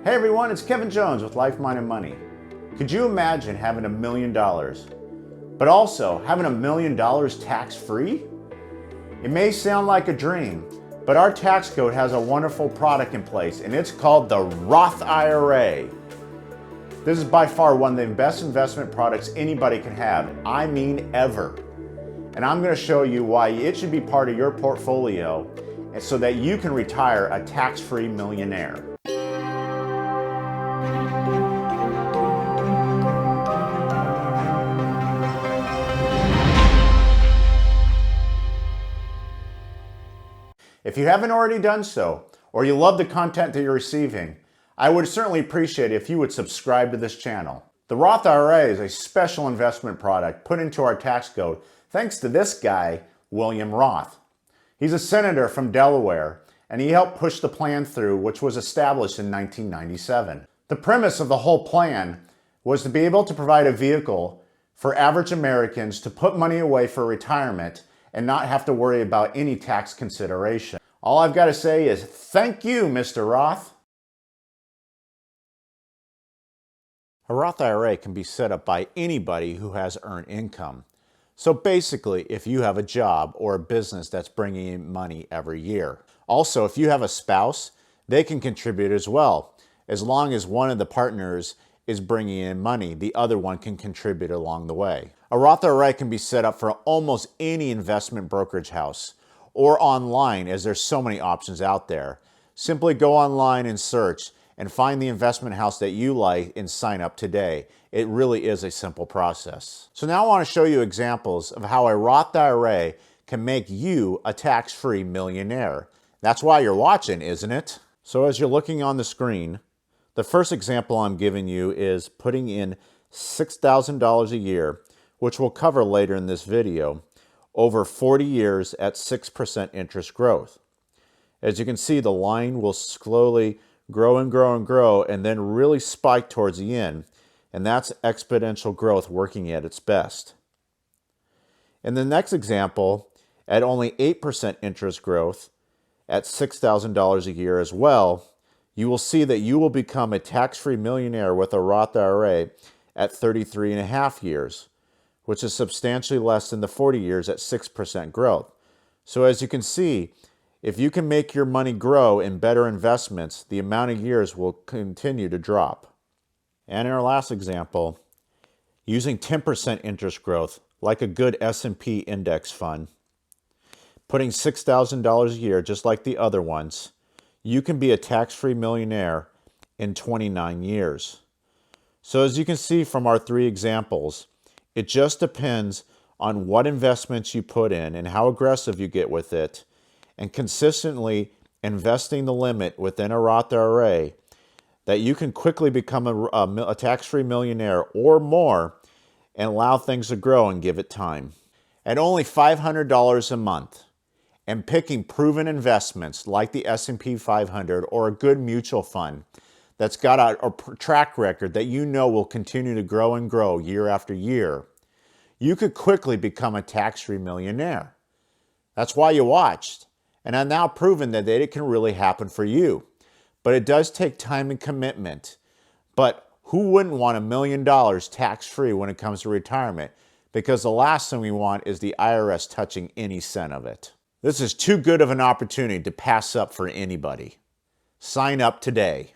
Hey everyone, it's Kevin Jones with Life, Mind, and Money. Could you imagine having $1 million, but also having $1 million tax-free? It may sound like a dream, but our tax code has a wonderful product in place, and it's called the Roth IRA. This is by far one of the best investment products anybody can have, I mean ever. And I'm going to show you why it should be part of your portfolio so that you can retire a tax-free millionaire. If you haven't already done so, or you love the content that you're receiving, I would certainly appreciate it if you would subscribe to this channel. The Roth IRA is a special investment product put into our tax code thanks to this guy, William Roth. He's a senator from Delaware, and he helped push the plan through, which was established in 1997. The premise of the whole plan was to be able to provide a vehicle for average Americans to put money away for retirement and not have to worry about any tax consideration. All I've got to say is thank you, Mr. Roth. A Roth IRA can be set up by anybody who has earned income. So basically, if you have a job or a business that's bringing in money every year. Also, if you have a spouse, they can contribute as well. As long as one of the partners is bringing in money, the other one can contribute along the way. A Roth IRA can be set up for almost any investment brokerage house or online, as there's so many options out there. Simply go online and search and find the investment house that you like and sign up today. It really is a simple process. So now I want to show you examples of how a Roth IRA can make you a tax-free millionaire. That's why you're watching, isn't it? So as you're looking on the screen, the first example I'm giving you is putting in $6,000 a year, which we'll cover later in this video, over 40 years at 6% interest growth. As you can see, the line will slowly grow and grow and grow and then really spike towards the end, and that's exponential growth working at its best. In the next example, at only 8% interest growth at $6,000 a year as well, you will see that you will become a tax-free millionaire with a Roth IRA at 33 and a half years, which is substantially less than the 40 years at 6% growth. So as you can see, if you can make your money grow in better investments, the amount of years will continue to drop. And in our last example, using 10% interest growth, like a good S&P index fund, putting $6,000 a year just like the other ones, you can be a tax-free millionaire in 29 years. So as you can see from our three examples, it just depends on what investments you put in and how aggressive you get with it, and consistently investing the limit within a Roth IRA, that you can quickly become a tax-free millionaire or more and allow things to grow and give it time. At only $500 a month, and picking proven investments like the S&P 500 or a good mutual fund that's got a track record that you know will continue to grow and grow year after year, you could quickly become a tax-free millionaire. That's why you watched, and I've now proven that it can really happen for you. But it does take time and commitment. But who wouldn't want $1 million tax-free when it comes to retirement? Because the last thing we want is the IRS touching any cent of it. This is too good of an opportunity to pass up for anybody. Sign up today.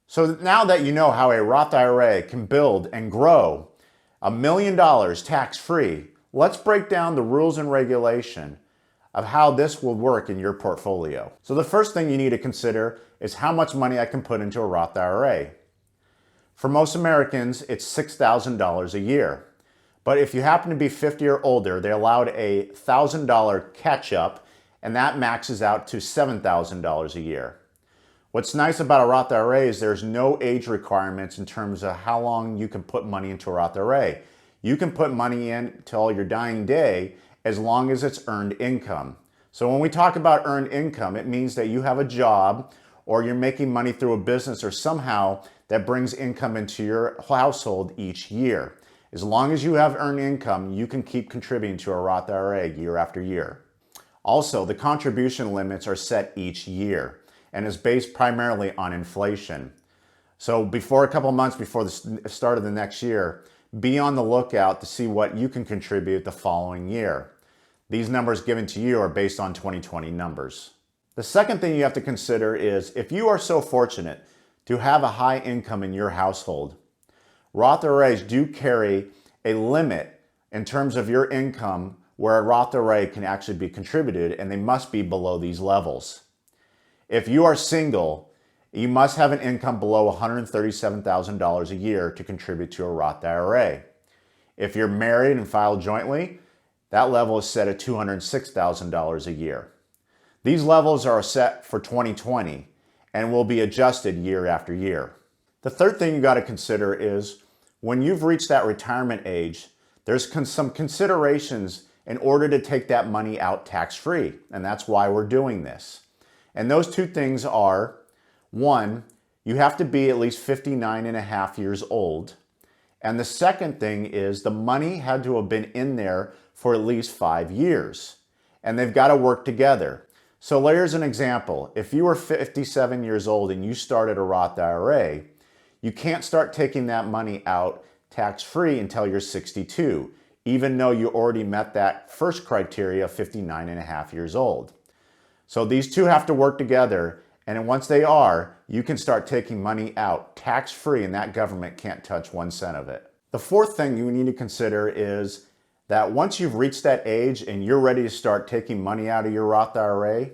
So now that you know how a Roth IRA can build and grow $1 million tax-free, let's break down the rules and regulation of how this will work in your portfolio. So the first thing you need to consider is how much money I can put into a Roth IRA. For most Americans, it's $6,000 a year. But if you happen to be 50 or older, they allowed a $1,000 catch-up, and that maxes out to $7,000 a year. What's nice about a Roth IRA is there's no age requirements in terms of how long you can put money into a Roth IRA. You can put money in till your dying day as long as it's earned income. So when we talk about earned income, it means that you have a job or you're making money through a business or somehow that brings income into your household each year. As long as you have earned income, you can keep contributing to a Roth IRA year after year. Also, the contribution limits are set each year and is based primarily on inflation. So before a couple months before the start of the next year, be on the lookout to see what you can contribute the following year. These numbers given to you are based on 2020 numbers. The second thing you have to consider is if you are so fortunate to have a high income in your household, Roth IRAs do carry a limit in terms of your income where a Roth IRA can actually be contributed, and they must be below these levels. If you are single, you must have an income below $137,000 a year to contribute to a Roth IRA. If you're married and filed jointly, that level is set at $206,000 a year. These levels are set for 2020 and will be adjusted year after year. The third thing you got to consider is when you've reached that retirement age, there's some considerations in order to take that money out tax-free, and that's why we're doing this. And those two things are, one, you have to be at least 59 and a half years old. And the second thing is the money had to have been in there for at least 5 years. And they've got to work together. So here's an example. If you were 57 years old and you started a Roth IRA, you can't start taking that money out tax-free until you're 62, even though you already met that first criteria of 59 and a half years old. So these two have to work together, and once they are, you can start taking money out tax-free, and that government can't touch 1 cent of it. The fourth thing you need to consider is that once you've reached that age and you're ready to start taking money out of your Roth IRA,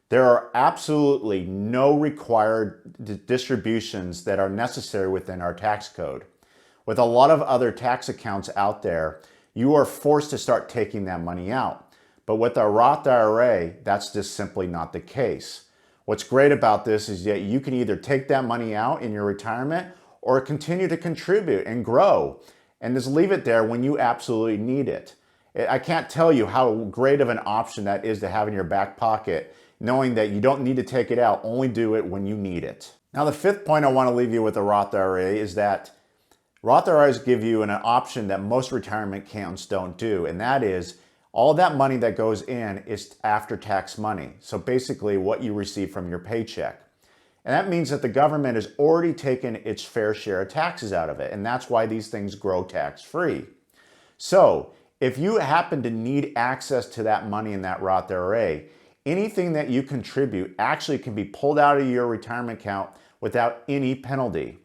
there are absolutely no required distributions that are necessary within our tax code. With a lot of other tax accounts out there, you are forced to start taking that money out. But with a Roth IRA, that's just simply not the case. What's great about this is that you can either take that money out in your retirement or continue to contribute and grow and just leave it there when you absolutely need it. I can't tell you how great of an option that is to have in your back pocket, knowing that you don't need to take it out, only do it when you need it. Now, the fifth point I want to leave you with a Roth IRA is that Roth IRAs give you an option that most retirement accounts don't do, and that is all that money that goes in is after-tax money. So basically what you receive from your paycheck. And that means that the government has already taken its fair share of taxes out of it, and that's why these things grow tax-free. So if you happen to need access to that money in that Roth IRA, anything that you contribute actually can be pulled out of your retirement account without any penalty.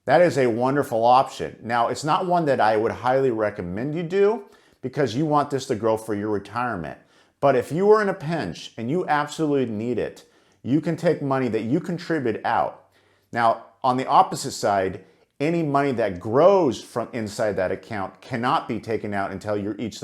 That is a wonderful option. Now, it's not one that I would highly recommend you do because you want this to grow for your retirement. But if you are in a pinch and you absolutely need it, you can take money that you contribute out. Now, on the opposite side, any money that grows from inside that account cannot be taken out until you reach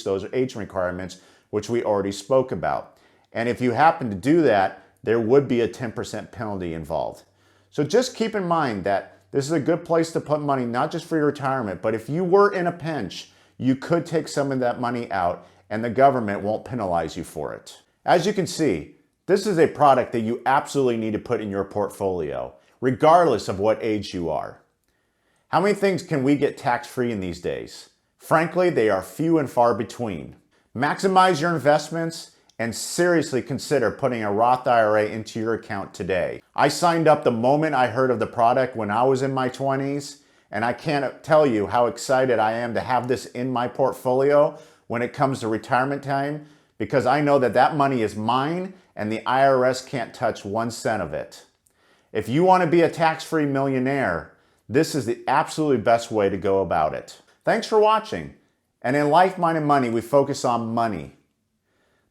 those age requirements, which we already spoke about. And if you happen to do that, there would be a 10% penalty involved. So just keep in mind that this is a good place to put money, not just for your retirement, but if you were in a pinch, you could take some of that money out and the government won't penalize you for it. As you can see, this is a product that you absolutely need to put in your portfolio, regardless of what age you are. How many things can we get tax-free in these days? Frankly, they are few and far between. Maximize your investments and seriously consider putting a Roth IRA into your account today. I signed up the moment I heard of the product when I was in my 20s, and I can't tell you how excited I am to have this in my portfolio when it comes to retirement time, because I know that that money is mine and the IRS can't touch 1 cent of it. If you want to be a tax-free millionaire, this is the absolutely best way to go about it. Thanks for watching. And in Life, Mind, and Money, we focus on money.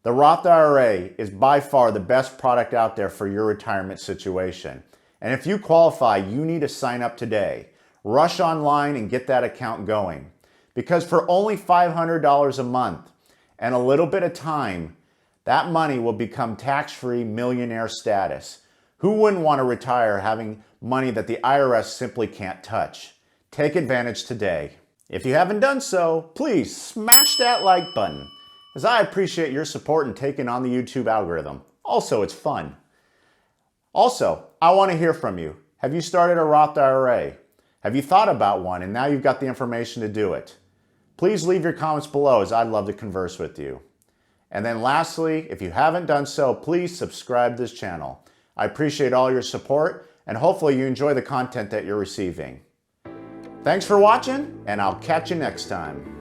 The Roth IRA is by far the best product out there for your retirement situation. And if you qualify, you need to sign up today. Rush online and get that account going. Because for only $500 a month and a little bit of time, that money will become tax-free millionaire status. Who wouldn't want to retire having money that the IRS simply can't touch? Take advantage today. If you haven't done so, please smash that like button, as I appreciate your support in taking on the YouTube algorithm. Also, it's fun. Also, I want to hear from you. Have you started a Roth IRA? Have you thought about one and now you've got the information to do it? Please leave your comments below, as I'd love to converse with you. And then lastly, if you haven't done so, please subscribe to this channel. I appreciate all your support, and hopefully you enjoy the content that you're receiving. Thanks for watching, and I'll catch you next time.